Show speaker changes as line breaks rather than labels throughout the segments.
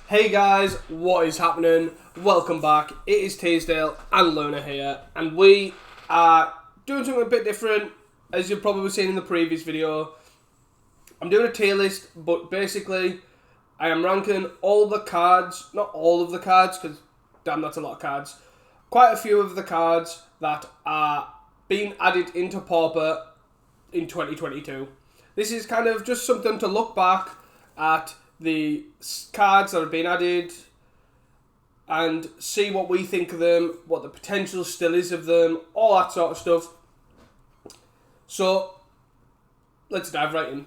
Hey guys, what is happening? Welcome back. It is Teasdale and Luna here, and we are doing something a bit different, as you've probably seen in the previous video. I'm doing a tier list, but basically I am ranking all the cards, not all of the cards, because damn, that's a lot of cards. Quite a few of the cards that are being added into Pauper in 2022. This is kind of just something to look back at the cards that have been added and see what we think of them, what the potential still is of them, all that sort of stuff. So, let's dive right in.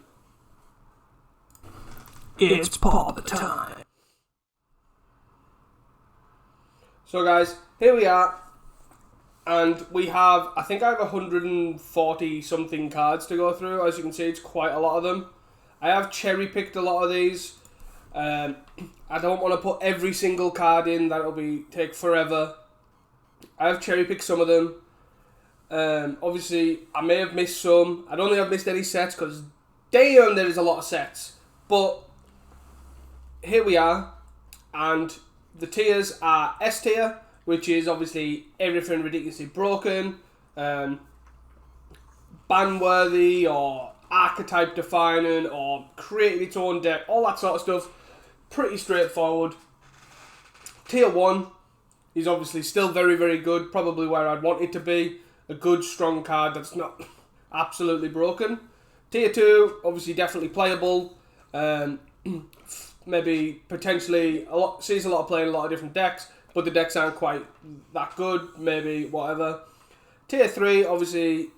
It's Pauper time.
So guys, here we are, and we have, I think I have 140 something cards to go through. As you can see, it's quite a lot of them. I have cherry picked a lot of these. I don't want to put every single card in, that'll take forever. I have cherry picked some of them. Obviously, I may have missed some. I don't think I've missed any sets because damn, there is a lot of sets. But here we are, and the tiers are S tier, which is obviously everything ridiculously broken, ban-worthy or archetype defining or creating its own deck, all that sort of stuff. Pretty straightforward. Tier 1 is obviously still very, very good, probably where I'd want it to be. A good, strong card that's not absolutely broken. Tier 2, obviously definitely playable. Maybe potentially sees a lot of play in a lot of different decks, but the decks aren't quite that good, maybe whatever. Tier 3, obviously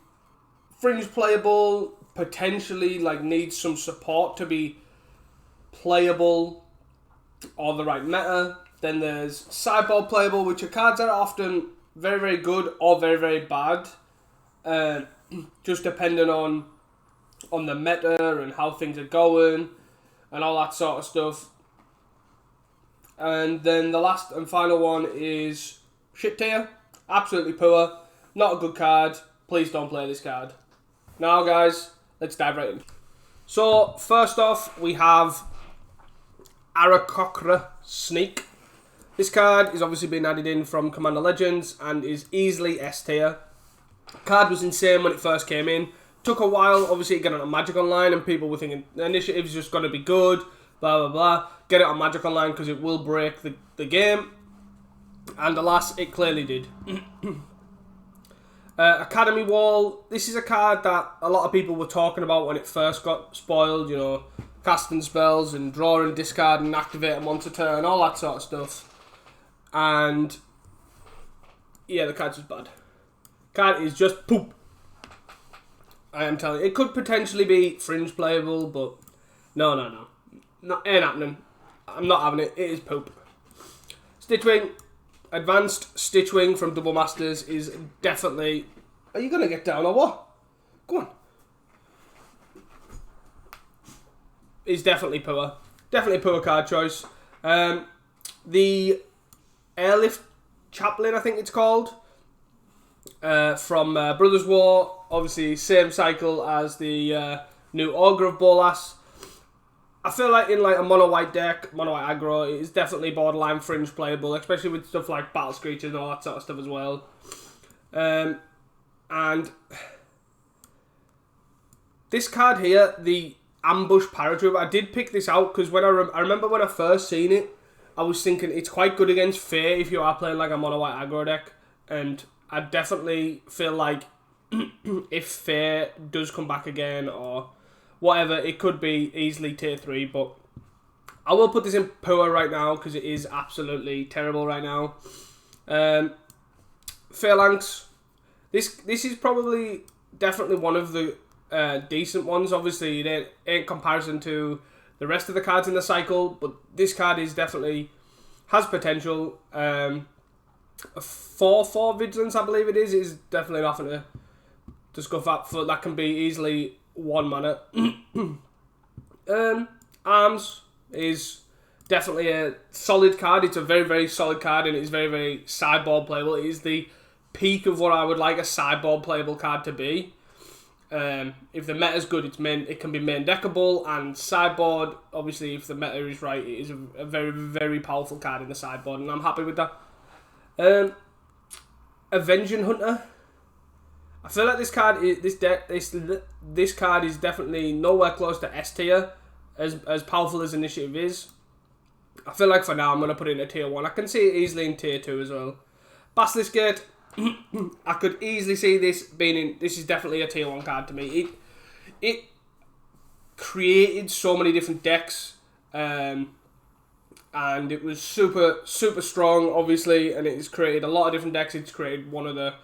fringe playable, potentially needs some support to be playable or the right meta. Then there's sideboard playable, which are cards that are often very, very good or very, very bad, just depending on the meta and how things are going and all that sort of stuff. And then the last and final one is shit tier. Absolutely poor. Not a good card. Please don't play this card. Now guys, let's dive right in. So first off, we have Arakocra Sneak. This card is obviously been added in from Commander Legends and is easily S tier. Card was insane when it first came in. Took a while, obviously, to get it on Magic Online, and people were thinking the initiative's just going to be good, blah, blah, blah. Get it on Magic Online because it will break the game. And alas, it clearly did. Academy Wall. This is a card that a lot of people were talking about when it first got spoiled, you know, casting spells and drawing, discard and activating once a turn, all that sort of stuff. And yeah, the card's just bad. Card is just poop. I am telling you. It could potentially be fringe playable, but no. Ain't happening. I'm not having it. It is poop. Stitchwing. Advanced Stitchwing from Double Masters is definitely... Are you going to get down or what? Go on. Is definitely poor. Definitely poor card choice. The Airlift Chaplain, I think it's called, from Brothers War. Obviously, same cycle as the new Ogre of Bolas. I feel like in a mono-white deck, mono-white aggro, it is definitely borderline fringe playable, especially with stuff like Battle Screeches and all that sort of stuff as well. And this card here, the Ambush Paratrooper, I did pick this out because when I remember when I first seen it, I was thinking it's quite good against Fae if you are playing a mono-white aggro deck, and I definitely feel like if Fae does come back again or whatever, it could be easily tier 3, but I will put this in poor right now because it is absolutely terrible right now. Phalanx. This is probably definitely one of the decent ones. Obviously, it ain't comparison to the rest of the cards in the cycle, but this card is definitely has potential. 4/4 Vigilance, I believe it is definitely nothing to scuff up for. That can be easily 1 mana. Arms is definitely a solid card. It's a very, very solid card, and it's very, very sideboard playable. It is the peak of what I would like a sideboard playable card to be. If the meta's good, it can be main deckable, and sideboard, obviously, if the meta is right, it is a very, very powerful card in the sideboard, and I'm happy with that. Avenging Hunter. I feel like this card this card is definitely nowhere close to S tier, as powerful as Initiative is. I feel like for now I'm gonna put it in a tier 1. I can see it easily in tier 2 as well. Basilisk Gate. I could easily see this being in. This is definitely a tier 1 card to me. It created so many different decks, and it was super strong, obviously, and it has created a lot of different decks. It's created one of the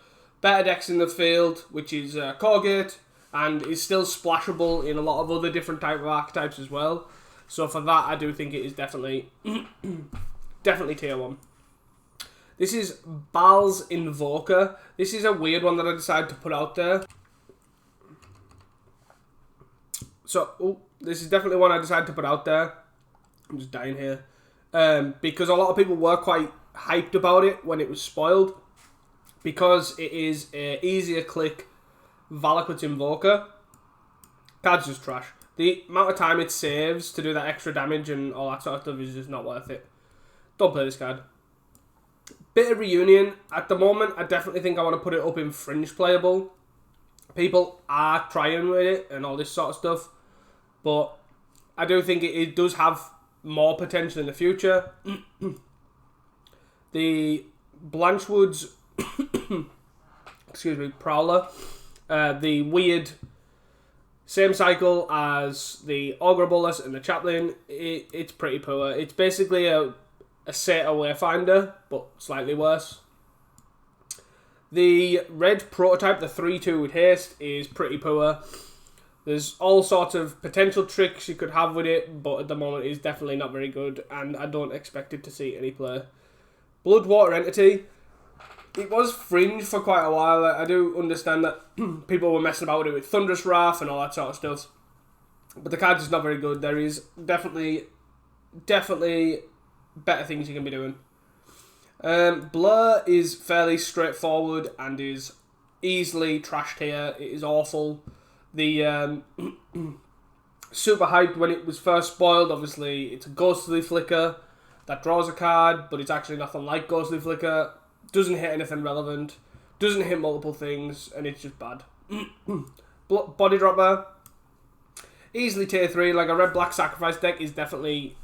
better decks in the field, which is Corgate, and is still splashable in a lot of other different type of archetypes as well. So for that, I do think it is definitely tier 1. This is Bal's Invoker. This is a weird one that I decided to put out there. So, this is definitely one I decided to put out there. I'm just dying here. Because a lot of people were quite hyped about it when it was spoiled. Because it is an easier click Valakut's Invoker. Card's just trash. The amount of time it saves to do that extra damage and all that sort of stuff is just not worth it. Don't play this card. Bit of Reunion. At the moment, I definitely think I want to put it up in Fringe playable. People are trying with it and all this sort of stuff. But I do think it does have more potential in the future. The Blanchwood's excuse me, Prowler. The weird same cycle as the Augur Bolus and the Chaplain. It's pretty poor. It's basically a Satyr Wayfinder, but slightly worse. The red prototype, the 3-2 with haste, is pretty poor. There's all sorts of potential tricks you could have with it, but at the moment it's definitely not very good, and I don't expect it to see any play. Bloodwater Entity. It was Fringe for quite a while. I do understand that people were messing about with it with Thunderous Wrath and all that sort of stuff. But the card's just not very good. There is definitely better things you can be doing. Blur is fairly straightforward and is easily trashed here. It is awful. The super hyped when it was first spoiled. Obviously, it's a Ghostly Flicker that draws a card, but it's actually nothing like Ghostly Flicker. Doesn't hit anything relevant. Doesn't hit multiple things, and it's just bad. Body Dropper. Easily tier 3. Like a red-black sacrifice deck is definitely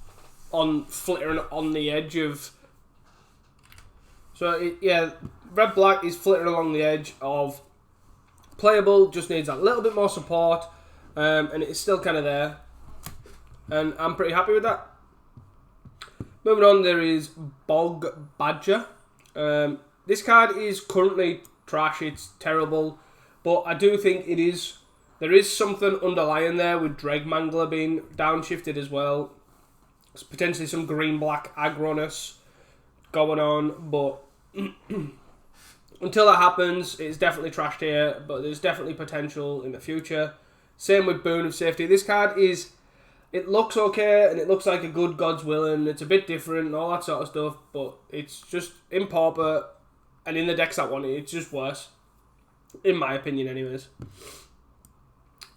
flittering on the edge of. So yeah, red-black is flittering along the edge of playable. Just needs a little bit more support, and it's still kind of there. And I'm pretty happy with that. Moving on, there is Bog Badger. This card is currently trash. It's terrible, but I do think there is something underlying there with Dreg Mangler being downshifted as well. There's potentially some green-black aggroness going on, but until that happens, it's definitely trashed here, but there's definitely potential in the future. Same with Boon of Safety. This card it looks okay, and it looks like a good God's Willing. It's a bit different and all that sort of stuff, but it's just in pauper, and in the decks that want it, it's just worse. In my opinion, anyways.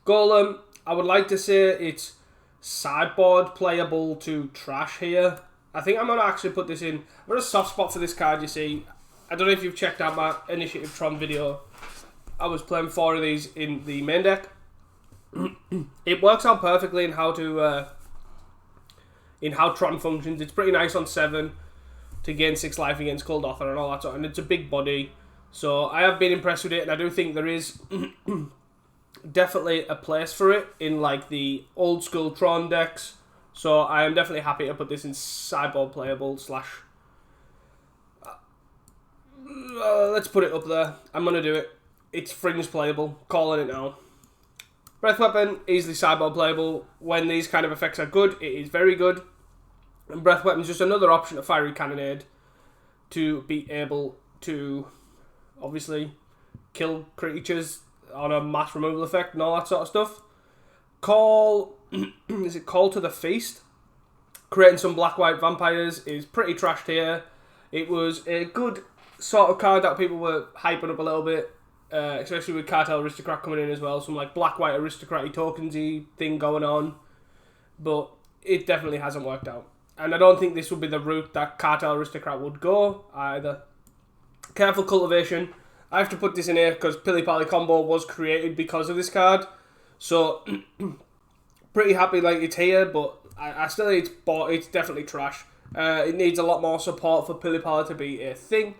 Golem, I would like to say it's sideboard playable to trash here. I think I'm going to actually put this in. I've got a soft spot for this card, you see. I don't know if you've checked out my Initiative Tron video. I was playing 4 of these in the main deck. It works out perfectly in how Tron functions. It's pretty nice on 7 to gain 6 life against Cold Author and all that sort, and it's a big body. So I have been impressed with it, and I do think there is definitely a place for it in like the old school Tron decks. So I am definitely happy to put this in sideboard playable / let's put it up there. I'm gonna do it. It's Fringe playable. Calling it now. Breath Weapon, easily sideboard playable. When these kind of effects are good, it is very good. And Breath Weapon is just another option to Fiery Cannonade to be able to, obviously, kill creatures on a mass removal effect and all that sort of stuff. Call, is it Call to the Feast? Creating some black-white vampires is pretty trashed here. It was a good sort of card that people were hyping up a little bit. especially with Cartel Aristocrat coming in as well. Some like black-white aristocrat-y tokensy thing going on. But it definitely hasn't worked out. And I don't think this would be the route that Cartel Aristocrat would go either. Careful Cultivation. I have to put this in here because Pili Pali combo was created because of this card. So, pretty happy like it's here, but I still think it's definitely trash. It needs a lot more support for Pili Pali to be a thing.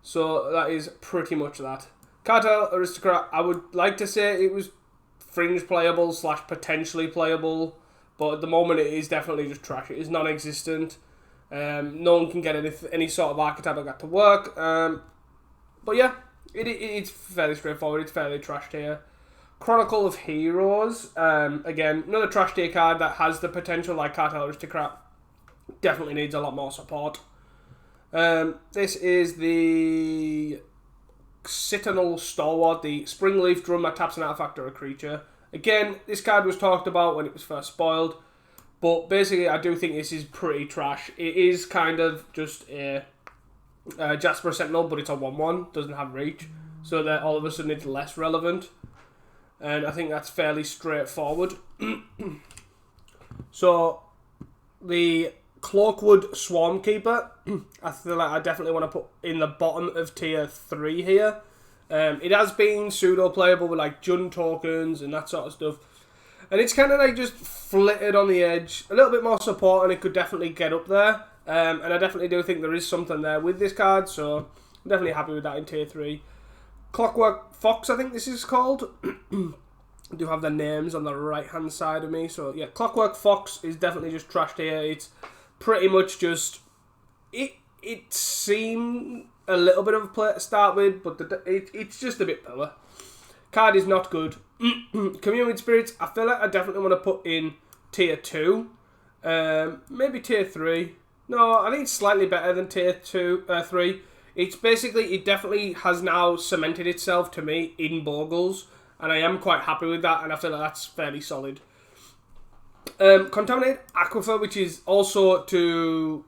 So, that is pretty much that. Cartel Aristocrat, I would like to say it was fringe playable / potentially playable. But at the moment, it is definitely just trash. It is non-existent. No one can get any sort of archetype like that to work. But yeah, it's fairly straightforward. It's fairly trashed here. Chronicle of Heroes. Again, another trash tier card that has the potential like Cartel Aristocrat. Definitely needs a lot more support. This is the Citadel Stalwart, the Springleaf Drummer, taps an artifact or a creature. Again, this card was talked about when it was first spoiled, but basically I do think this is pretty trash. It is kind of just a Jasper Sentinel, but it's a 1/1, doesn't have reach, so that all of a sudden it's less relevant, and I think that's fairly straightforward. So, the Cloakwood Swarmkeeper, I feel like I definitely want to put in the bottom of tier 3 here. It has been pseudo-playable with like Jund tokens and that sort of stuff. And it's kind of like just flitted on the edge. A little bit more support and it could definitely get up there. And I definitely do think there is something there with this card. So I'm definitely happy with that in tier 3. Clockwork Fox, I think this is called. I do have the names on the right-hand side of me. So yeah, Clockwork Fox is definitely just trashed here. It's pretty much just... It seemed a little bit of a play to start with, but it's just a bit poor. Card is not good. Community Spirits, I feel like I definitely want to put in tier 2. Maybe tier 3. No, I think it's slightly better than tier 3. It's basically, it definitely has now cemented itself to me in Bogles, and I am quite happy with that, and I feel like that's fairly solid. Contaminated Aquifer, which is also to...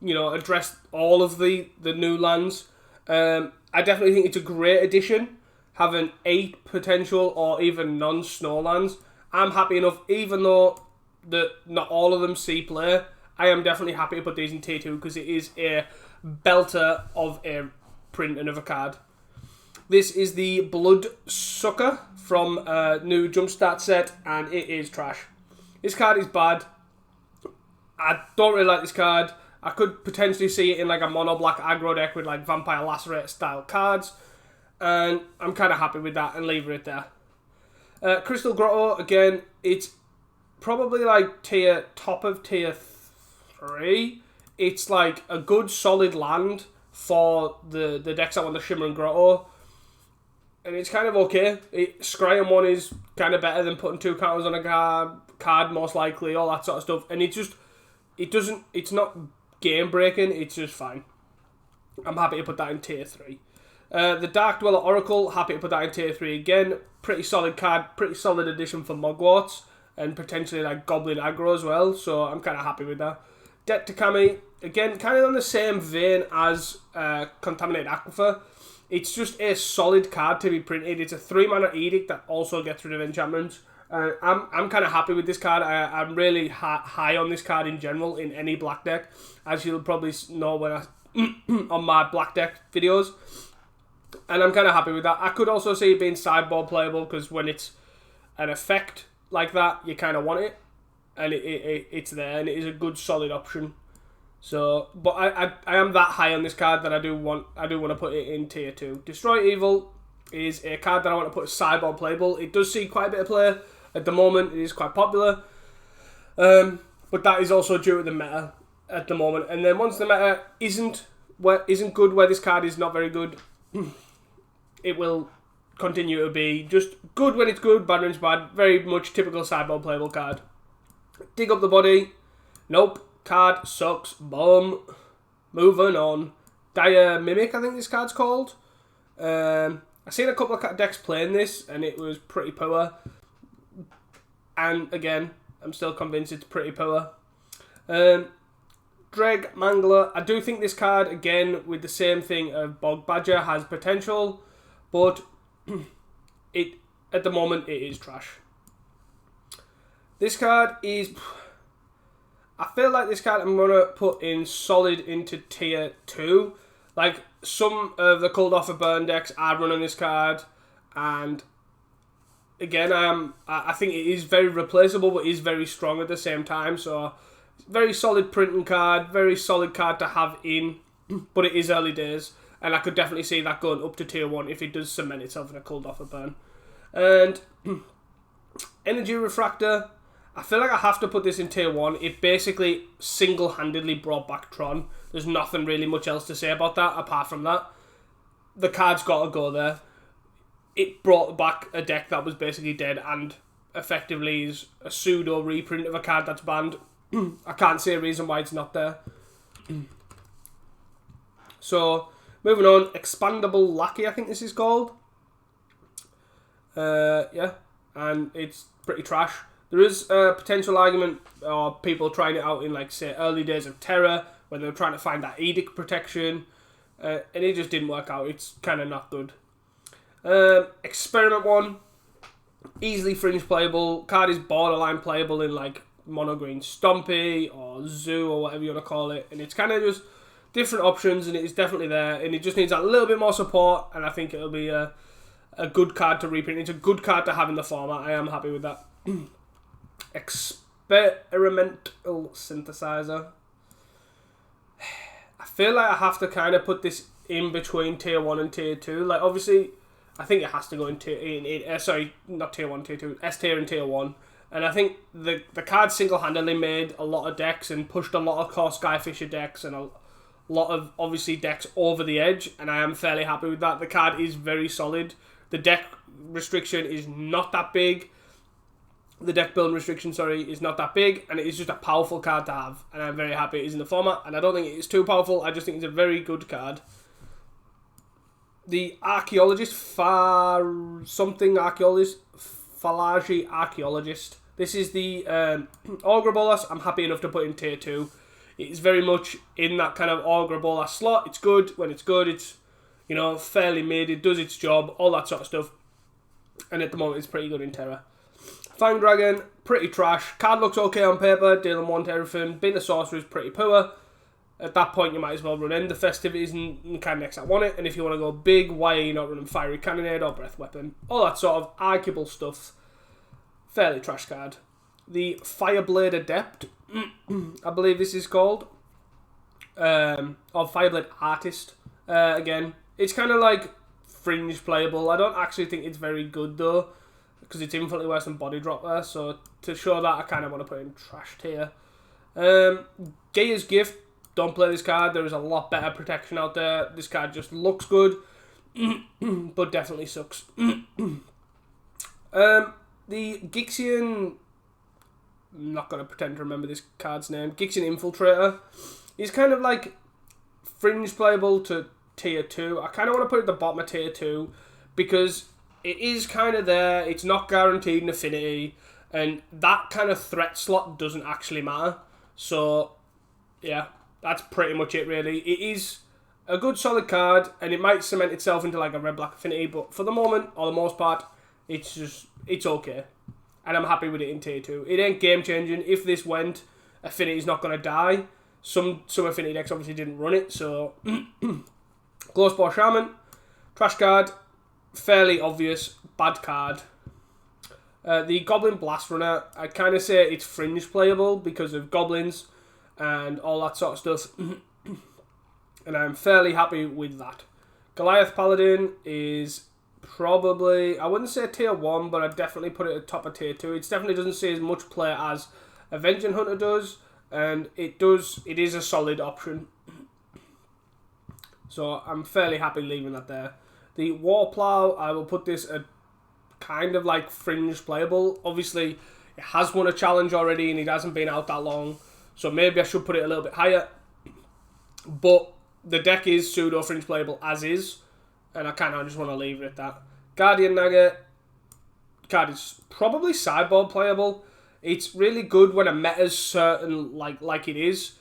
address all of the new lands. I definitely think it's a great addition, having 8 potential or even non-snow lands. I'm happy enough, even though not all of them see play, I am definitely happy to put these in tier 2 because it is a belter of a print and of a card. This is the Blood Sucker from a new Jumpstart set, and it is trash. This card is bad. I don't really like this card. I could potentially see it in like a mono black aggro deck with like Vampire Lacerate style cards, and I'm kind of happy with that and leave it there. Crystal Grotto, again, it's probably like top of tier 3. It's like a good solid land for the decks that want the Shimmer and Grotto, and it's kind of okay. Scrying 1 is kind of better than putting 2 counters on a card most likely, all that sort of stuff, and it's not game breaking, it's just fine. I'm happy to put that in tier 3. The Dark Dweller Oracle, happy to put that in tier 3 again. Pretty solid card, pretty solid addition for Mogwarts, and potentially like Goblin aggro as well, so I'm kind of happy with that. Debt to Kami, again, kind of on the same vein as Contaminated Aquifer. It's just a solid card to be printed. It's a 3-mana Edict that also gets rid of enchantments. I'm kind of happy with this card. I'm really high on this card in general in any black deck, as you'll probably know when I on my black deck videos, and I'm kind of happy with that. I could also see it being sideboard playable because when it's an effect like that, you kind of want it, and it's there, and it is a good solid option. So, but I am that high on this card that I do want to put it in tier 2. Destroy Evil is a card that I want to put as sideboard playable. It does see quite a bit of play. At the moment, it is quite popular, but that is also due to the meta at the moment. And then once the meta isn't good, where this card is not very good, it will continue to be just good when it's good, bad when it's bad. Very much typical sideboard playable card. Dig Up the Body, nope. Card sucks. Boom. Moving on. Dire Mimic, I think this card's called. I've seen a couple of decks playing this, and it was pretty poor. And again, I'm still convinced it's pretty poor. Dreg Mangler. I do think this card, again, with the same thing of Bog Badger, has potential, but at the moment it is trash. This card is... I feel like this card I'm going to put in solid into tier 2. Like, some of the Cold Offer Burn decks are running this card, and again, I think it is very replaceable, but is very strong at the same time, so very solid printing card, very solid card to have in, but it is early days, and I could definitely see that going up to tier 1 if it does cement itself in a Cold Offer Burn. And Energy Refractor, I feel like I have to put this in tier 1. It basically single-handedly brought back Tron. There's nothing really much else to say about that apart from that. The card's got to go there. It brought back a deck that was basically dead and effectively is a pseudo reprint of a card that's banned. I can't see a reason why it's not there. So, moving on. Expandable Lackey, I think this is called. Yeah, and it's pretty trash. There is a potential argument of people trying it out in, like, say, early days of Terra, when they were trying to find that Edict protection, and it just didn't work out. It's kind of not good. Experiment 1, easily fringe playable. Card is borderline playable in, like, Mono Green Stompy or Zoo or whatever you want to call it, and it's kind of just different options, and it is definitely there, and it just needs a little bit more support, and I think it'll be a good card to reprint. It's a good card to have in the format. I am happy with that. Experimental Synthesizer. I feel like I have to kind of put this in between tier 1 and tier 2. Like, obviously, I think it has to go in sorry, not tier 1, tier 2, S tier and tier 1. And I think the card single-handedly made a lot of decks and pushed a lot of core Skyfisher decks and a lot of, obviously, decks over the edge. And I am fairly happy with that. The card is very solid. The deck restriction is not that big. The deck building restriction, is not that big, and it is just a powerful card to have, and I'm very happy it is in the format, and I don't think it is too powerful. I just think it's a very good card. The Archaeologist, Fallagy Archaeologist. This is the Augur Bolas. I'm happy enough to put in tier 2. It's very much in that kind of Augur Bolas slot. It's good when it's good. It's, you know, fairly mid. It does its job, all that sort of stuff, and at the moment it's pretty good in Terra. Fang Dragon, pretty trash. Card looks okay on paper, dealing 1 to everything. Being a sorcerer is pretty poor. At that point, you might as well run End the Festivities and kind of next that want it. And if you want to go big, why are you not running Fiery Cannonade or Breath Weapon? All that sort of arguable stuff. Fairly trash card. The Fireblade Adept, I believe this is called. Or Fireblade Artist. Again, it's kind of like fringe playable. I don't actually think it's very good though, because it's infinitely worse than Body Drop there, so to show that, I kind of want to put in trash tier. Gaia's Gift, don't play this card. There is a lot better protection out there. This card just looks good, but definitely sucks. The Gixian, I'm not going to pretend to remember this card's name, Gixian Infiltrator, is kind of like fringe playable to tier 2. I kind of want to put it at the bottom of tier 2, because it is kind of there, it's not guaranteed in affinity, and that kind of threat slot doesn't actually matter. So, yeah, that's pretty much it really. It is a good solid card, and it might cement itself into like a red-black affinity, but for the moment, or the most part, it's okay. And I'm happy with it in tier 2. It ain't game-changing. If this went, affinity's not going to die. Some affinity decks obviously didn't run it, so... Glowspore Shaman, trash card. Fairly obvious, bad card. The Goblin Blast Runner, I kind of say it's fringe playable because of goblins and all that sort of stuff. And I'm fairly happy with that. Goliath Paladin is probably, I wouldn't say tier 1, but I'd definitely put it at the top of tier 2. It definitely doesn't see as much play as Avenging Hunter does, and it is a solid option. So I'm fairly happy leaving that there. The Warplow, I will put this at kind of like fringe playable. Obviously, it has won a challenge already and it hasn't been out that long, so maybe I should put it a little bit higher. But the deck is pseudo fringe playable as is, and I kind of just want to leave it at that. Guardian Naga, card is probably sideboard playable. It's really good when a meta's certain, like it is.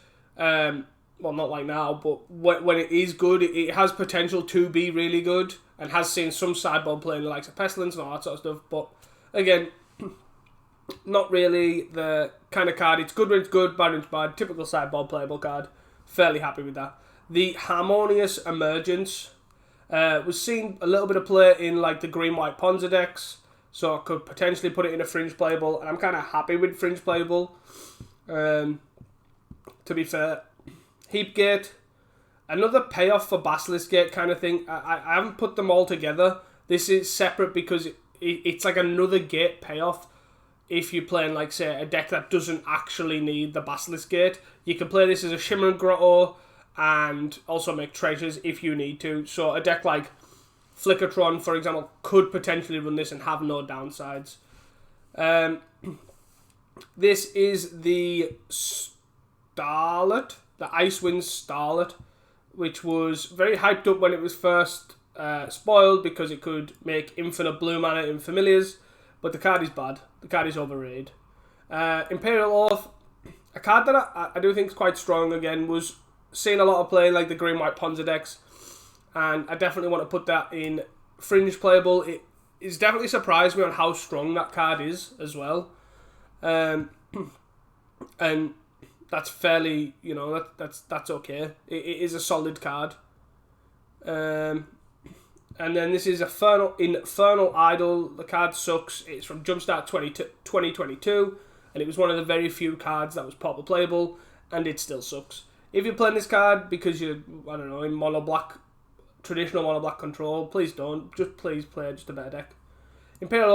Well, not like now, but when it is good, it has potential to be really good. and has seen some sideboard play in the likes of Pestilence and all that sort of stuff. But again, not really the kind of card. It's good when it's good, bad when it's bad. Typical sideboard playable card. Fairly happy with that. The Harmonious Emergence was seen a little bit of play in like the green-white Ponza decks, so I could potentially put it in a fringe playable, and I'm kind of happy with fringe playable. To be fair, Heapgate, another payoff for Basilisk Gate kind of thing. I haven't put them all together. This is separate because it's like another gate payoff. If you're playing, like, say, a deck that doesn't actually need the Basilisk Gate, you can play this as a Shimmering Grotto and also make treasures if you need to. So a deck like Flickertron, for example, could potentially run this and have no downsides. This is the Starlet, the Icewind Starlet, which was very hyped up when it was first spoiled because it could make infinite blue mana in Familiars, but the card is bad. The card is overrated. Imperial Oath, a card that I do think is quite strong again, was seeing a lot of play like the green-white Ponza decks, and I definitely want to put that in fringe playable. It is definitely surprised me on how strong that card is as well. And that's fairly, that's okay. It is a solid card. And then this is Infernal Idol. The card sucks. It's from Jumpstart 2022, and it was one of the very few cards that was pauper playable, and it still sucks. If you're playing this card because you're, in mono black, traditional mono black control, please don't. Just please play just a better deck. Inspiring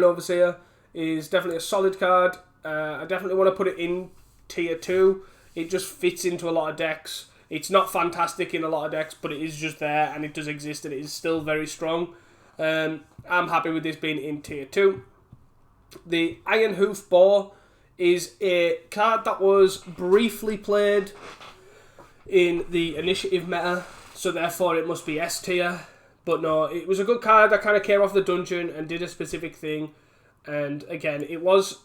Overseer is definitely a solid card. I definitely want to put it in tier 2. It just fits into a lot of decks. It's not fantastic in a lot of decks, but it is just there, and it does exist, and it is still very strong. I'm happy with this being in tier 2. The Iron Hoof Boar is a card that was briefly played in the initiative meta, so therefore it must be S tier. But no, it was a good card that kind of came off the dungeon and did a specific thing. And again, it was,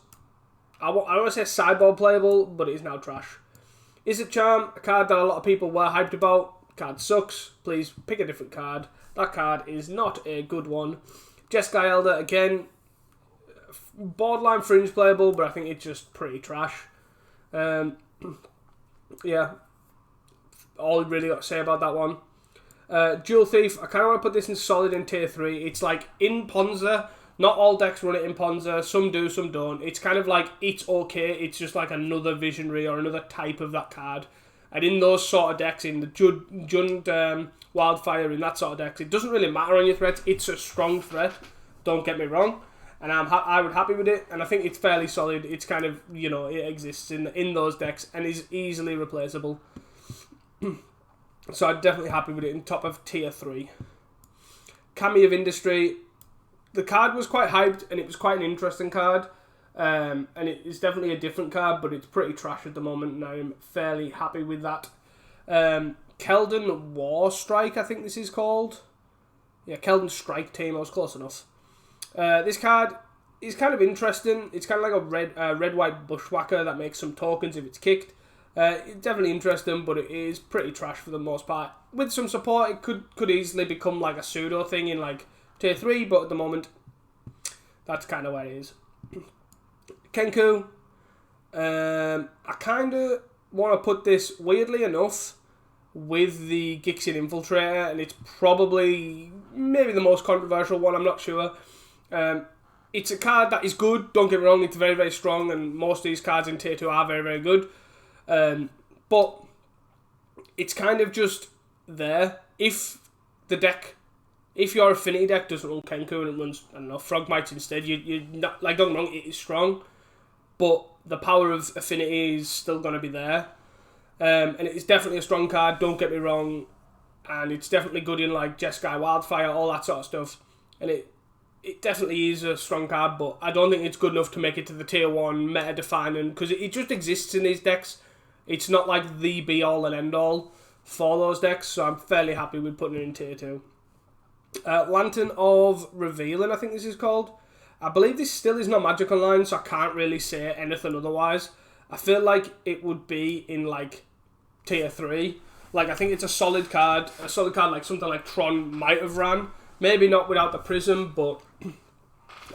I don't want to say sideboard playable, but it is now trash. Is it Charm? A card that a lot of people were hyped about. Card sucks. Please pick a different card. That card is not a good one. Jeskai Elder, again, borderline fringe playable, but I think it's just pretty trash. Yeah. All I really got to say about that one. Jewel Thief, I kind of want to put this in solid in tier 3. It's like in Ponza. Not all decks run it in Ponza. Some do, some don't. It's kind of like, it's okay. It's just like another Visionary or another type of that card. And in those sort of decks, in the Jund Wildfire, in that sort of decks, it doesn't really matter on your threats. It's a strong threat. Don't get me wrong. And I would happy with it. And I think it's fairly solid. It's kind of, it exists in those decks and is easily replaceable. So I'm definitely happy with it in top of tier 3. Kami of Industry. The card was quite hyped, and it was quite an interesting card. And it is definitely a different card, but it's pretty trash at the moment, and I'm fairly happy with that. Keldon War Strike, I think this is called. Yeah, Keldon Strike Team, I was close enough. This card is kind of interesting. It's kind of like a red-white bushwhacker that makes some tokens if it's kicked. It's definitely interesting, but it is pretty trash for the most part. With some support, it could easily become like a pseudo thing in like tier 3, but at the moment, that's kind of where it is. Kenku, I kind of want to put this, weirdly enough, with the Gixian Infiltrator, and it's probably maybe the most controversial one, I'm not sure. It's a card that is good, don't get me wrong, it's very, very strong, and most of these cards in tier 2 are very, very good. But it's kind of just there. If your Affinity deck doesn't run Kenku and it runs, Frogmites instead, you're not, like, don't get me wrong, it is strong, but the power of Affinity is still going to be there. And it's definitely a strong card, don't get me wrong, and it's definitely good in, like, Jeskai Wildfire, all that sort of stuff. And it definitely is a strong card, but I don't think it's good enough to make it to the tier 1 meta-defining, because it just exists in these decks. It's not like the be-all and end-all for those decks, so I'm fairly happy with putting it in tier 2. Lantern of Revealing, I think this is called. I believe this still is not Magic Online, so I can't really say anything otherwise. I feel like it would be in, like, tier 3. Like, I think it's a solid card like something like Tron might have ran. Maybe not without the Prism, but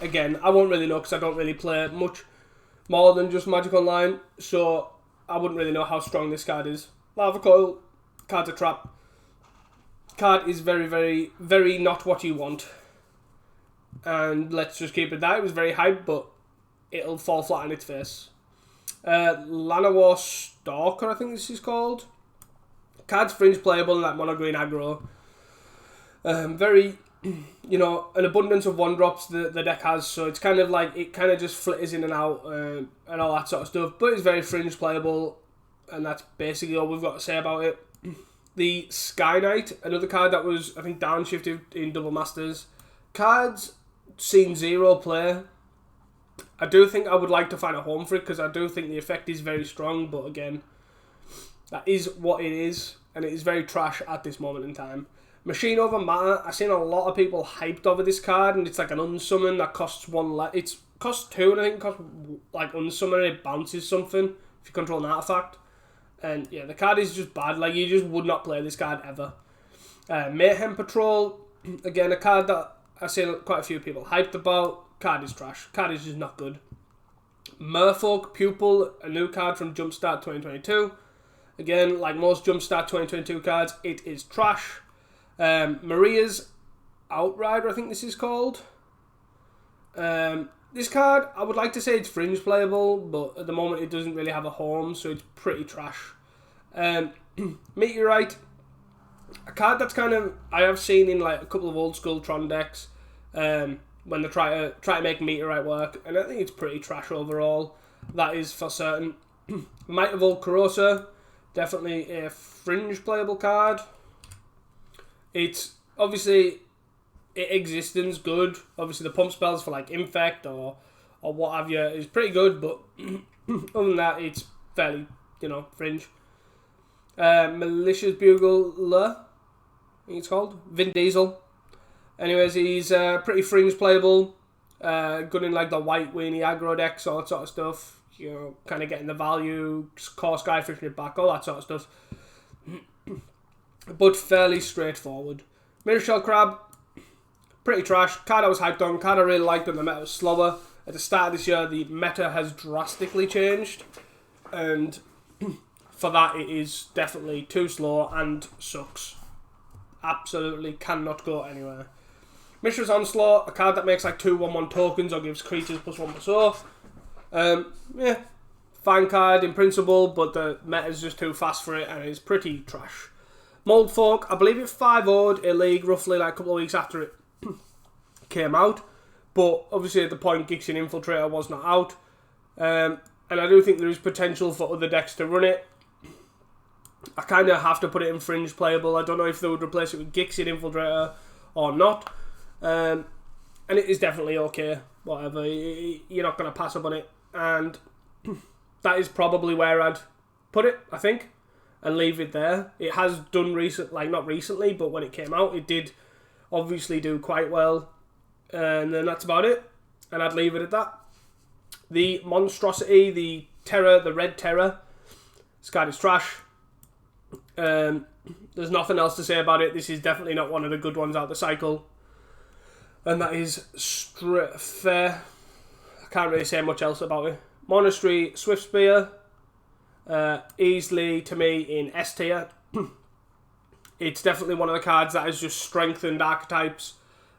again, I won't really know because I don't really play much more than just Magic Online, so I wouldn't really know how strong this card is. Lava Coil, card's a trap. Card is very, very, very not what you want. And let's just keep it that. It was very hyped, but it'll fall flat on its face. Llanowar Stalker, I think this is called. Card's fringe playable in that mono green aggro. Very, an abundance of 1-drops the deck has, so it's kind of like, it kind of just flitters in and out and all that sort of stuff, but it's very fringe playable, and that's basically all we've got to say about it. The Sky Knight, another card that was, I think, downshifted in Double Masters. Card's seen 0 play. I do think I would like to find a home for it, because I do think the effect is very strong, but again, that is what it is, and it is very trash at this moment in time. Machine Over Matter, I've seen a lot of people hyped over this card, and it's like an unsummon that costs 1 It costs 2, and I think it costs like unsummon, and it bounces something if you control an artifact. And yeah, the card is just bad. Like, you just would not play this card ever. Mayhem Patrol, again, a card that I've seen quite a few people hyped about. Card is trash. Card is just not good. Merfolk Pupil, a new card from Jumpstart 2022. Again, like most Jumpstart 2022 cards, it is trash. Maria's Outrider, I think this is called. This card, I would like to say it's fringe playable, but at the moment it doesn't really have a home, so it's pretty trash. Meteorite, a card that's kind of, I have seen in like a couple of old school Tron decks, when they try to make Meteorite work, and I think it's pretty trash overall. That is for certain. Might of Old Corrosa, definitely a fringe playable card. It's obviously, its existence good. Obviously the pump spells for like Infect or what have you is pretty good, but other than that, it's fairly, fringe. Malicious Bugler, I think it's called. Vin Diesel. Anyways, he's pretty fringe playable. Good in like the white weenie aggro decks, all that sort of stuff. Kind of getting the value, core Sky fishing it back, all that sort of stuff. But fairly straightforward. Mirror Shell Crab, pretty trash. Card I was hyped on, card I really liked when the meta was slower. At the start of this year, the meta has drastically changed, and for that, it is definitely too slow and sucks. Absolutely cannot go anywhere. Mishra's Onslaught, a card that makes like 2 1/1 tokens or gives creatures +1/+0. Yeah, fine card in principle, but the meta is just too fast for it, and it's pretty trash. Moldfolk, I believe it 5-0'd a league roughly like a couple of weeks after it came out, but obviously at the point Gixin Infiltrator was not out, and I do think there is potential for other decks to run it. I kind of have to put it in fringe playable. I don't know if they would replace it with Gixin Infiltrator or not, and it is definitely okay, whatever, you're not going to pass up on it, and that is probably where I'd put it, I think, and leave it there. It has done not recently, but when it came out, it did obviously do quite well, and then that's about it, and I'd leave it at that. The Monstrosity, the Terror, the Red Terror, this card is trash. There's nothing else to say about it. This is definitely not one of the good ones out the cycle, and that is fair. I can't really say much else about it. Monastery Swift Spear, easily to me in S tier. It's definitely one of the cards that has just strengthened archetypes.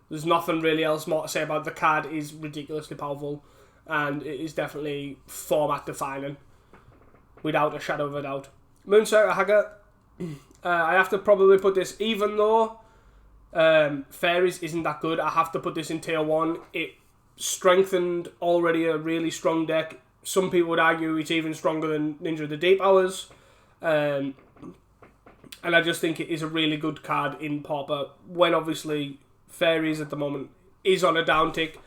There's nothing really else more to say about it. The card is ridiculously powerful, and it is definitely format defining, without a shadow of a doubt. Moonsaker Hacker, I have to probably put this, even though Fairies isn't that good, I have to put this in tier 1. It strengthened already a really strong deck. Some people would argue it's even stronger than Ninja of the Deep Hours. And I just think it is a really good card in Pauper, when obviously Fairies at the moment is on a downtick.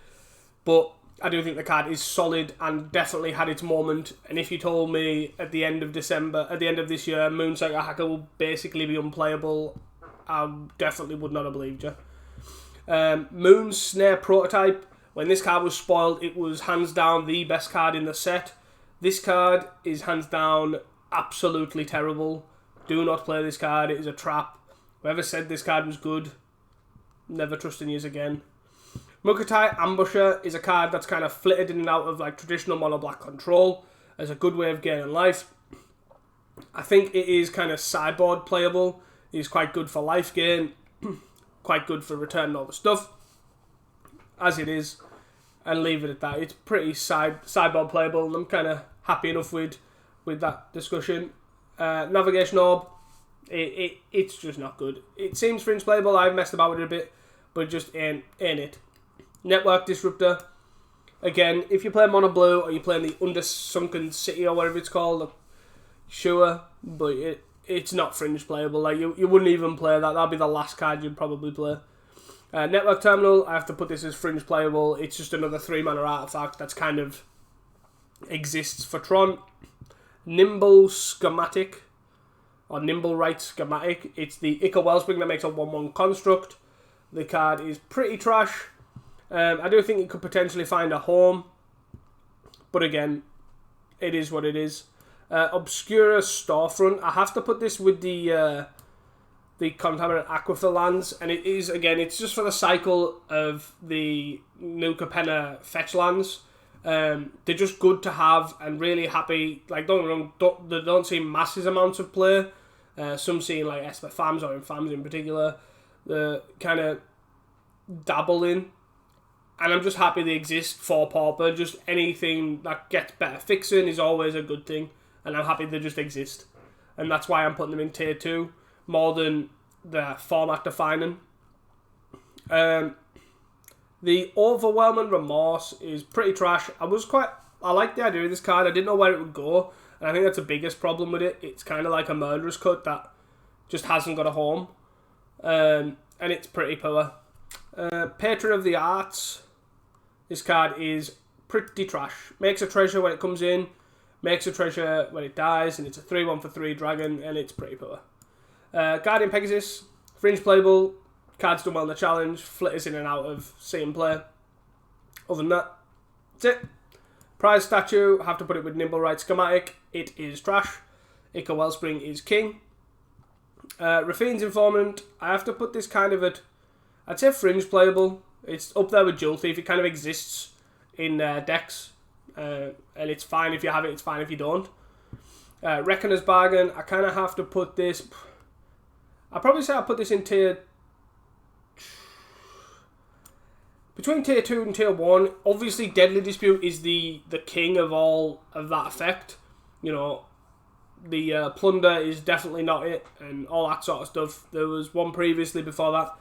But I do think the card is solid and definitely had its moment. And if you told me at the end of this year, Moonsaker Hacker will basically be unplayable, I definitely would not have believed you. Moon Snare Prototype, when this card was spoiled, it was hands down the best card in the set. This card is hands down absolutely terrible. Do not play this card. It is a trap. Whoever said this card was good, never trusting yous again. Mukotai Ambusher is a card that's kind of flitted in and out of like traditional mono black control as a good way of gaining life. I think it is kind of sideboard playable. It's quite good for life gain, quite good for returning all the stuff, as it is, and leave it at that. It's pretty sideboard playable, and I'm kind of happy enough with that discussion. Navigation Orb, it's just not good. It seems fringe playable. I've messed about with it a bit, but it just ain't it. Network Disruptor, again, if you play mono blue or you play in the Undersunken City or whatever it's called, sure, but it's not fringe playable. Like you wouldn't even play that. That'd be the last card you'd probably play. Network Terminal, I have to put this as fringe playable. It's just another 3-mana artifact that's kind of exists for Tron. Nimble Schematic, or Nimble Right Schematic. It's the Ica Wellspring that makes a 1/1 construct. The card is pretty trash. I do think it could potentially find a home, but again, it is what it is. Obscura Storefront, I have to put this with the Contaminant Aquifer lands, and it is, again, it's just for the cycle of the New Capenna fetch lands. They're just good to have and really happy. Like, don't get me wrong, they don't see massive amounts of play. Some see in like Esper Farms or in Farms in particular. They kind of dabble in. And I'm just happy they exist for Pauper. Just anything that gets better fixing is always a good thing. And I'm happy they just exist. And that's why I'm putting them in tier 2. More than the format defining. The Overwhelming Remorse is pretty trash. I like the idea of this card. I didn't know where it would go. And I think that's the biggest problem with it. It's kind of like a Murderous Cut that just hasn't got a home. And it's pretty poor. Patron of the Arts. This card is pretty trash. Makes a treasure when it comes in. Makes a treasure when it dies. And it's a 3/1 for 3 dragon. And it's pretty poor. Guardian Pegasus. Fringe playable. Card's done well in the challenge. Flitters in and out of seeing play. Other than that, that's it. Prize Statue. I have to put it with Nimble Right Schematic. It is trash. Ica Wellspring is king. Rafine's Informant. I have to put this kind of at, I'd say fringe playable. It's up there with Jewel Thief. It kind of exists in decks. And it's fine if you have it, it's fine if you don't. Reckoner's Bargain. I kind of have to put this, I'd probably say I'll put this in tier, between tier 2 and tier 1. Obviously Deadly Dispute is the king of all of that effect. You know, the Plunder is definitely not it, and all that sort of stuff. There was one previously before that.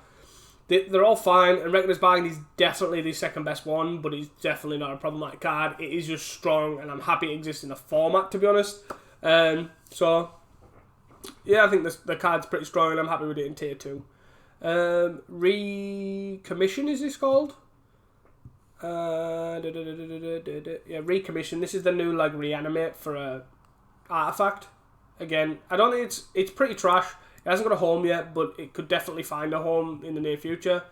They're all fine, and Reckoner's Bargain is definitely the second best one, but it's definitely not a problematic card. It is just strong, and I'm happy it exists in the format, to be honest. So, yeah, I think the card's pretty strong, and I'm happy with it in tier 2. Recommission, is this called? Yeah, Recommission. This is the new like reanimate for a artifact. Again, I don't think it's pretty trash. It hasn't got a home yet, but it could definitely find a home in the near future.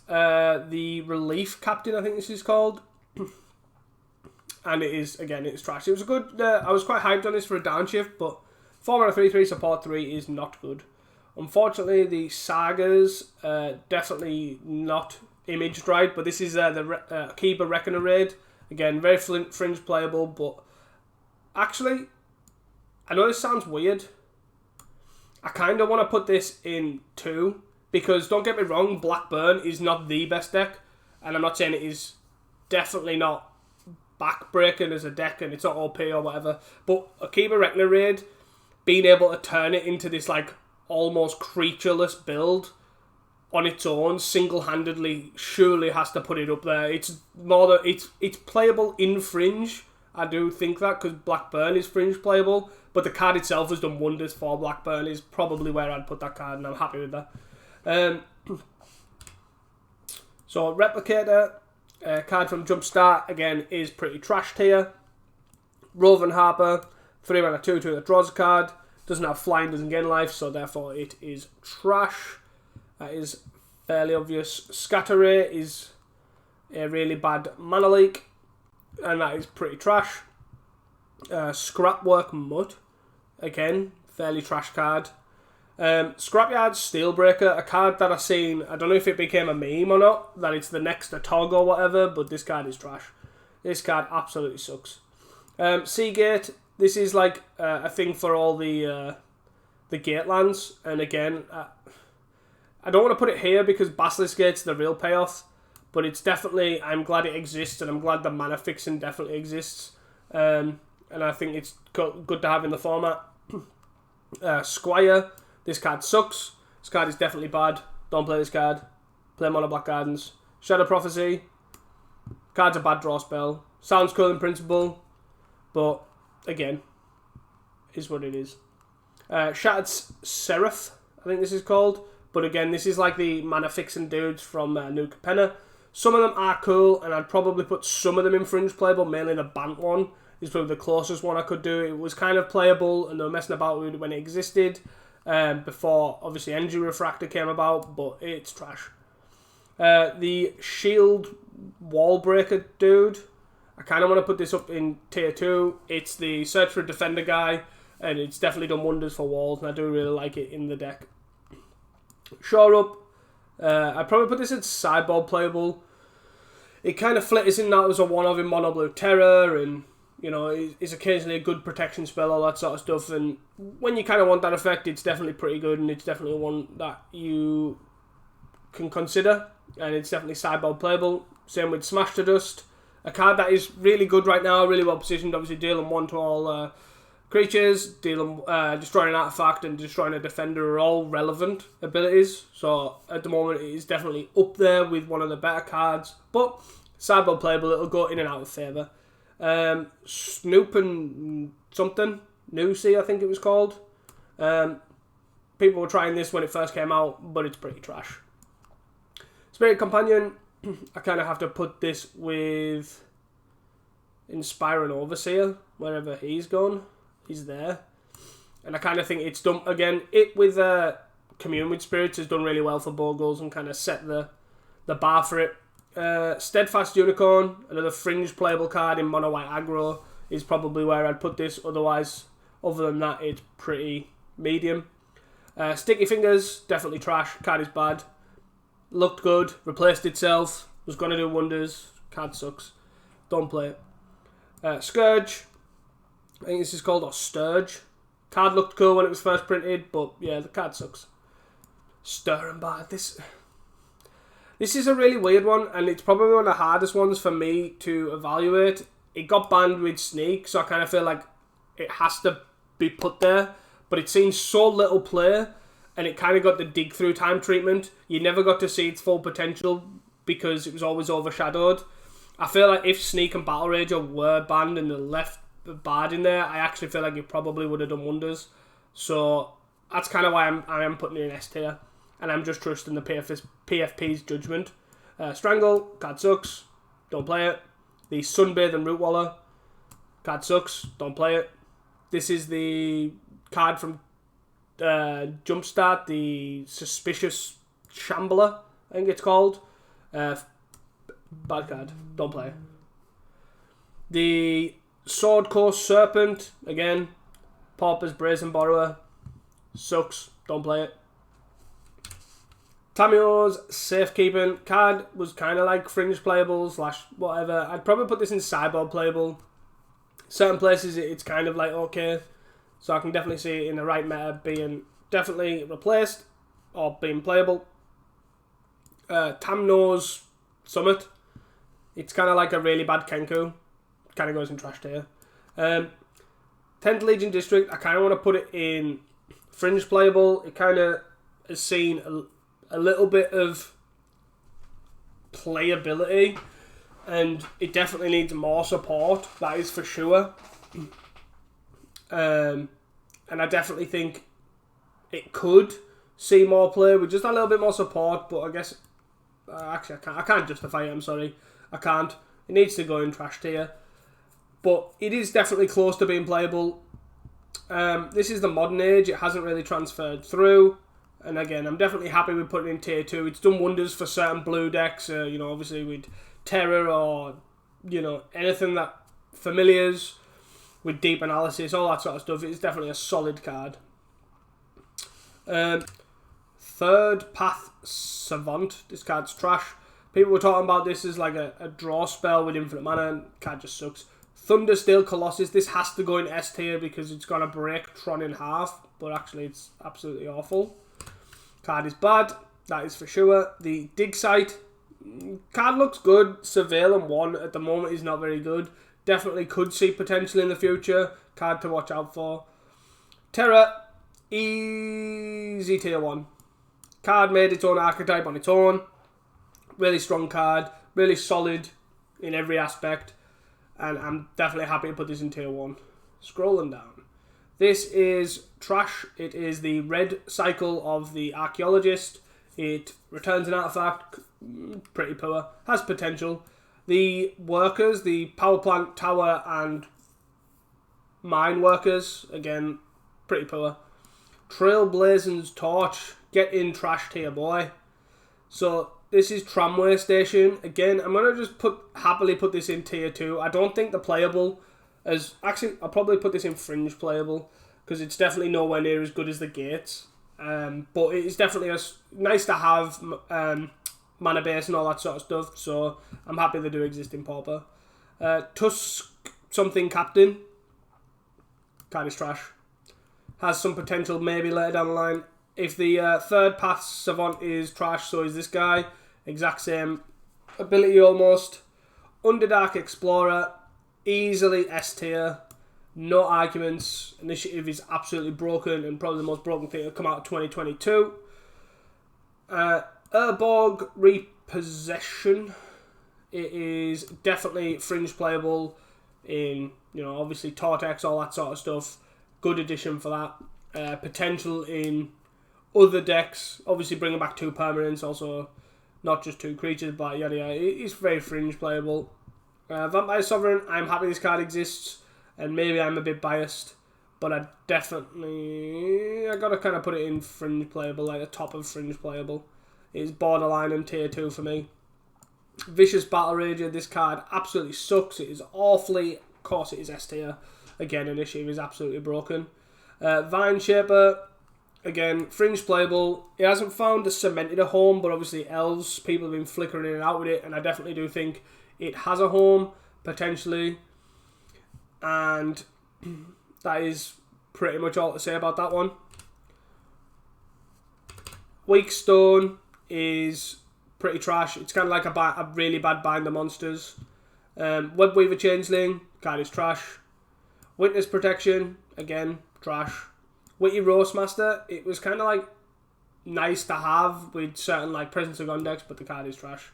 The Relief Captain, I think this is called. And it is, again, it's trash. It was a good, I was quite hyped on this for a downshift, but 4-mana 3/3 support 3 is not good. Unfortunately, the Sagas, definitely not imaged right, but this is the Akiba Reckoner Raid. Again, very fringe playable, but actually, I know this sounds weird. I kind of want to put this in 2, because don't get me wrong, Blackburn is not the best deck, and I'm not saying it is definitely not backbreaking as a deck, and it's not OP or whatever, but Akiba Reckoner Raid, being able to turn it into this like almost creatureless build on its own, single-handedly, surely has to put it up there. It's more that it's playable in fringe. I do think that, because Blackburn is fringe playable, but the card itself has done wonders for Blackburn, is probably where I'd put that card, and I'm happy with that. So, Replicator, card from Jumpstart, again, is pretty trash tier. Roving Harper, 3-mana 2/2 that draws a card. Doesn't have flying, doesn't gain life, so therefore it is trash. That is fairly obvious. Scatter Ray is a really bad mana leak, and that is pretty trash. Scrapwork Mud, again, fairly trash card. Scrapyard Steelbreaker, a card that I've seen, I don't know if it became a meme or not, that it's the next Atog or whatever, but this card is trash. This card absolutely sucks. Seagate, this is like a thing for all the gate lands, and again, I don't want to put it here because Basilisk Gate's the real payoff, but it's definitely, I'm glad it exists, and I'm glad the mana fixing definitely exists, and I think it's good to have in the format. Squire, this card sucks. This card is definitely bad. Don't play this card. Play Mono Black Gardens. Shadow Prophecy, card's a bad draw spell. Sounds cool in principle, but again, is what it is. Shattered Seraph, I think this is called. But again, this is like the mana fixing dudes from New Capenna. Some of them are cool, and I'd probably put some of them in fringe playable. Mainly the Bant one is probably the closest one I could do. It was kind of playable, and they were messing about with it when it existed. Before, obviously, Energy Refractor came about, but it's trash. The Shield Wallbreaker dude, I kind of want to put this up in tier 2. It's the Search for a Defender guy, and it's definitely done wonders for walls, and I do really like it in the deck. Shore Up, I'd probably put this in sideboard playable. It kind of flitters in that as a one-of in Mono Blue Terror, and you know, it's occasionally a good protection spell, all that sort of stuff, and when you kind of want that effect, it's definitely pretty good, and it's definitely one that you can consider, and it's definitely sideboard playable. Same with Smash to Dust, a card that is really good right now, really well positioned, obviously dealing 1 to all creatures, destroying an artifact and destroying a defender are all relevant abilities, so at the moment it is definitely up there with one of the better cards, but sideboard playable, it'll go in and out of favour. Snoop and something, Newsy I think it was called. People were trying this when it first came out, but it's pretty trash. Spirit Companion, I kind of have to put this with Inspiring Overseer, wherever he's gone. He's there. And I kind of think it's done, again, it with Commune with Spirits has done really well for Bogles and kind of set the bar for it. Steadfast Unicorn, another fringe playable card in mono white aggro, is probably where I'd put this. Otherwise, other than that, it's pretty medium. Sticky Fingers, definitely trash. Card is bad. Looked good, replaced itself, was going to do wonders. Card sucks. Don't play it. Scourge, I think this is called, or Sturge. Card looked cool when it was first printed, but yeah, the card sucks. Stir and Bad. This is a really weird one, and it's probably one of the hardest ones for me to evaluate. It got banned with Sneak, so I kind of feel like it has to be put there, but it seems so little play, and it kind of got the dig through time treatment. You never got to see its full potential because it was always overshadowed. I feel like if Sneak and Battle Rager were banned and they left the Bard in there, I actually feel like it probably would have done wonders. So that's kind of why I am putting it in S tier, and I'm just trusting the PFP's judgment. Strangle, card sucks, don't play it. The Sunbathe and Rootwaller, card sucks, don't play it. This is the card from Jumpstart, the Suspicious Shambler, I think it's called. Bad card, don't play it. The Sword Course Serpent, again, Pauper's Brazen Borrower, sucks, don't play it. Tamio's Safekeeping card was kind of like fringe playable / whatever. I'd probably put this in sideboard playable. Certain places it's kind of like okay, so I can definitely see it in the right meta being definitely replaced or being playable. Tamno's Summit, it's kind of like a really bad Kenku, kind of goes in trash tier. 10th Legion District, I kind of want to put it in fringe playable. It kind of has seen a little bit of playability, and it definitely needs more support, that is for sure. And I definitely think it could see more play with just a little bit more support, but I guess actually I can't justify it, I'm sorry, I can't. It needs to go in trash tier, but it is definitely close to being playable. This is the modern age, it hasn't really transferred through. And again, I'm definitely happy with putting it in tier 2. It's done wonders for certain blue decks, obviously with Terror or, anything that familiars with deep analysis, all that sort of stuff. It's definitely a solid card. Third Path Savant. This card's trash. People were talking about this as like a draw spell with infinite mana, and card just sucks. Thundersteel Colossus. This has to go in S tier because it's going to break Tron in half, but actually it's absolutely awful. Card is bad, that is for sure. The Dig Site. Card looks good. Surveillance 1 at the moment is not very good. Definitely could see potential in the future. Card to watch out for. Terra. Easy tier 1. Card made its own archetype on its own. Really strong card. Really solid in every aspect. And I'm definitely happy to put this in tier 1. Scrolling down. This is trash. It is the red cycle of the Archaeologist. It returns an artifact. Pretty poor. Has potential. The workers, the power plant, tower, and mine workers, again, pretty poor. Trailblazing's Torch. Get in trash tier, boy. So this is Tramway Station. Again, I'm going to just happily put this in tier 2. I don't think the playable as... Actually, I'll probably put this in fringe playable because it's definitely nowhere near as good as the gates. But it's definitely nice to have mana base and all that sort of stuff. So I'm happy they do exist in pauper. Tusk something captain. Kind of trash. Has some potential maybe later down the line. If the third path savant is trash, so is this guy. Exact same ability almost. Underdark Explorer. Easily S tier. No arguments. Initiative is absolutely broken and probably the most broken thing to come out of 2022. Urborg Repossession. It is definitely fringe playable in, obviously Tortex, all that sort of stuff. Good addition for that. Potential in other decks. Obviously bringing back 2 permanents, also not just 2 creatures, but yada yada. It's very fringe playable. Vampire Sovereign, I'm happy this card exists, and maybe I'm a bit biased, but I gotta kind of put it in fringe playable, like the top of fringe playable. It's borderline and tier 2 for me. Vicious Battle Rager, this card absolutely sucks. It is awfully, of course it is S tier. Again, initiative is absolutely broken. Vine Shaper, again, fringe playable. It hasn't found a cemented a home, but obviously elves, people have been flickering in and out with it, and I definitely do think it has a home, potentially. And that is pretty much all to say about that one. Weak Stone is pretty trash. It's kind of like a really bad Bind the Monsters. Webweaver Changeling, card is trash. Witness Protection, again, trash. Witty Roastmaster, it was kind of like nice to have with certain like Presence of Gun decks, but the card is trash.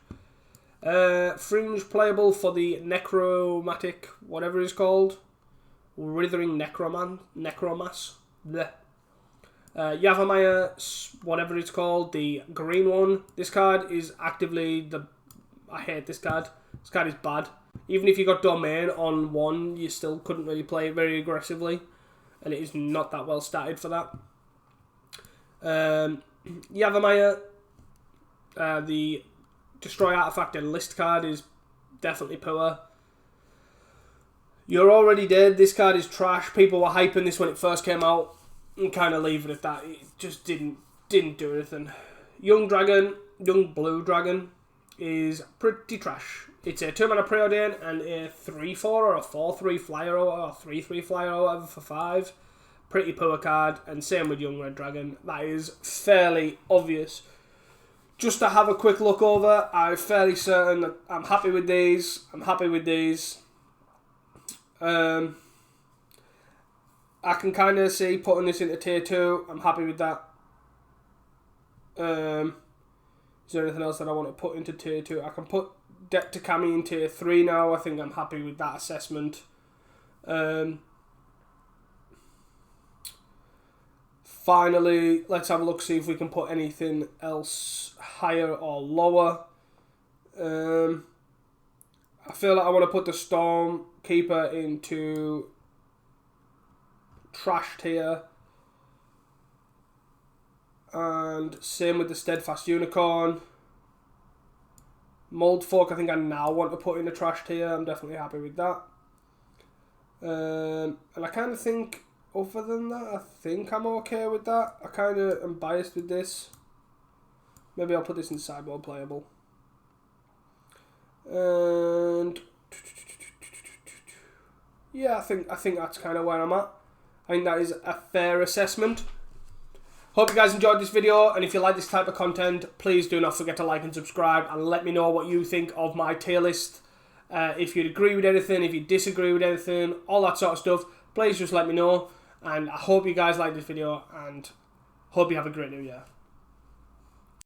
Fringe playable for the Necromantic, whatever it's called. Withering Necromass. Blech. Yavimaya, whatever it's called, the green one. This card is actively I hate this card. This card is bad. Even if you got Domain on 1, you still couldn't really play it very aggressively. And it is not that well started for that. Yavimaya, the Destroy Artifact and List card is definitely poor. You're Already Dead. This card is trash. People were hyping this when it first came out, and kind of leave it at that. It just didn't do anything. Young Blue Dragon is pretty trash. It's a 2-mana Preordain and a 3/4 or a 4/3 flyer or a 3/3 flyer or whatever for 5. Pretty poor card, and same with Young Red Dragon. That is fairly obvious. Just to have a quick look over, I'm fairly certain that I'm happy with these. I can kind of see putting this into tier 2. I'm happy with that. Is there anything else that I want to put into tier 2? I can put Debt to Kami in tier 3 now. I think I'm happy with that assessment. Finally, let's have a look, see if we can put anything else higher or lower. I feel like I want to put the Stormkeeper into trash tier. And same with the Steadfast Unicorn. Moldfolk, I think I now want to put in the trash tier. I'm definitely happy with that. And I kind of think other than that, I think I'm okay with that. I kind of am biased with this. Maybe I'll put this in sideboard playable. And yeah, I think that's kind of where I'm at. I think that is a fair assessment. Hope you guys enjoyed this video, and if you like this type of content, please do not forget to like and subscribe, and let me know what you think of my tier list. If you agree with anything, if you disagree with anything, all that sort of stuff, please just let me know. And I hope you guys like this video, and hope you have a great new year.